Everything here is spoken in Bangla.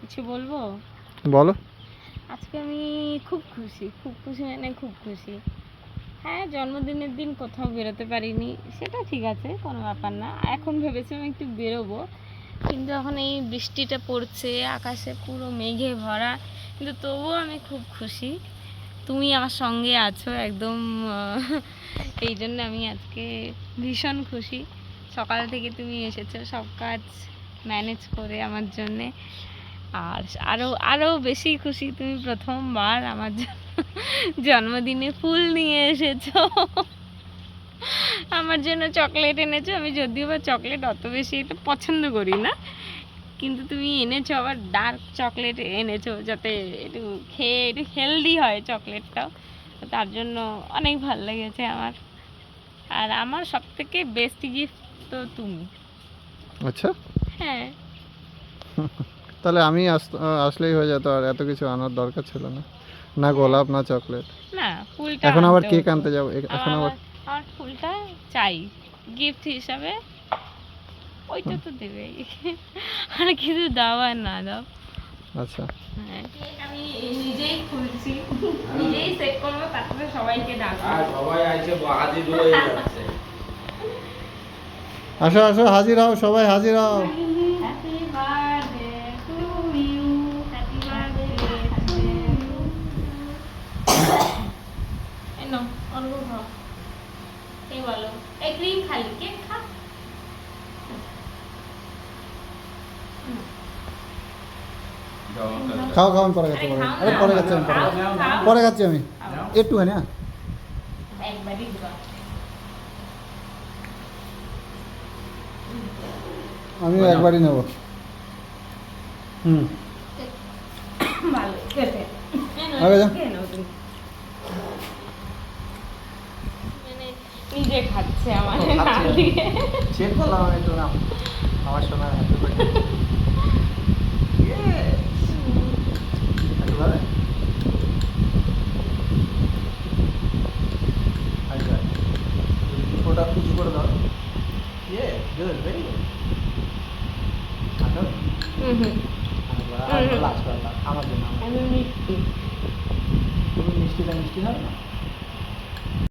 কিছু বলবো? বলো। আজকে আমি খুব খুশি, খুব খুশি মানে খুব খুশি। হ্যাঁ, জন্মদিনের দিন কোথাও বেরোতে পারিনি, সেটা ঠিক আছে, কোনো ব্যাপার না। এখন ভেবেছিলাম একটু বেরোবো, কিন্তু এখন এই বৃষ্টিটা পড়ছে, আকাশে পুরো মেঘে ভরা, কিন্তু তবুও আমি খুব খুশি। তুমি আমার সঙ্গে আছো একদম, এই জন্য আমি আজকে ভীষণ খুশি। সকাল থেকে তুমি এসেছো সব কাজ ম্যানেজ করে আমার জন্যে। আর আরও আরও বেশি খুশি, তুমি প্রথমবার আমার জন্মদিনে ফুল নিয়ে এসেছো, আমার জন্য চকলেট এনেছো। আমি যদিও বা চকলেট অত বেশি এটা পছন্দ করি না, কিন্তু তুমি এনেছো আবার ডার্ক চকলেট এনেছো, যাতে একটু খেয়ে একটু হেলদি হয় চকলেটটাও। তার জন্য অনেক ভালো লেগেছে আমার। আর আমার সব থেকে বেস্ট গিফট তো তুমি। আচ্ছা, হ্যাঁ, তাহলে আমি আসলেই হয়ে যেত, আর এত কিছু আনার দরকার ছিল না। না গোলাপ না চকলেট। না ফুলটা এখন আবার আনতে কেক হতো। আনতে যাবো, এখন আবার আমার ফুলটা চাই গিফট হিসাবে, ওইটা তো দেবেই। আর কিছু দাও আর না দাও। আচ্ছা, হ্যাঁ, আমি নিজেই খুলছি, নিজেই সেট করবো, তারপরে সবাইকে ডাকবো। সবাই আছে হাজির হয়ে যাচ্ছে। আসো আসো, হাজির হও, সবাই হাজির হও। Happy birthday to you, happy birthday to you. এই নাও, অল্প খাও। এই বলো, এই ক্রিম খালি, কেক খা। খাও খাও, আমি পরে খাচ্ছি, পরে আরে পরে খাচ্ছি আমি, পরে খাচ্ছি আমি একটুখানি। হ্যাঁ, একবারই দিবা। আমিও একবারই নেব। ভালো খেতে। আগে যাও। খেয়ে নাও তুমি। মানে নিজে খাচ্ছে আমার না দিয়ে। চেক করলাম আমি একটু, নাম আমার সোনা হ্যাপি বার্থডে। ওটা কিছু করে দাও। Good, very good. আমার জন্য আমি মিষ্টি। তুমি মিষ্টিটা মিষ্টি হবে না।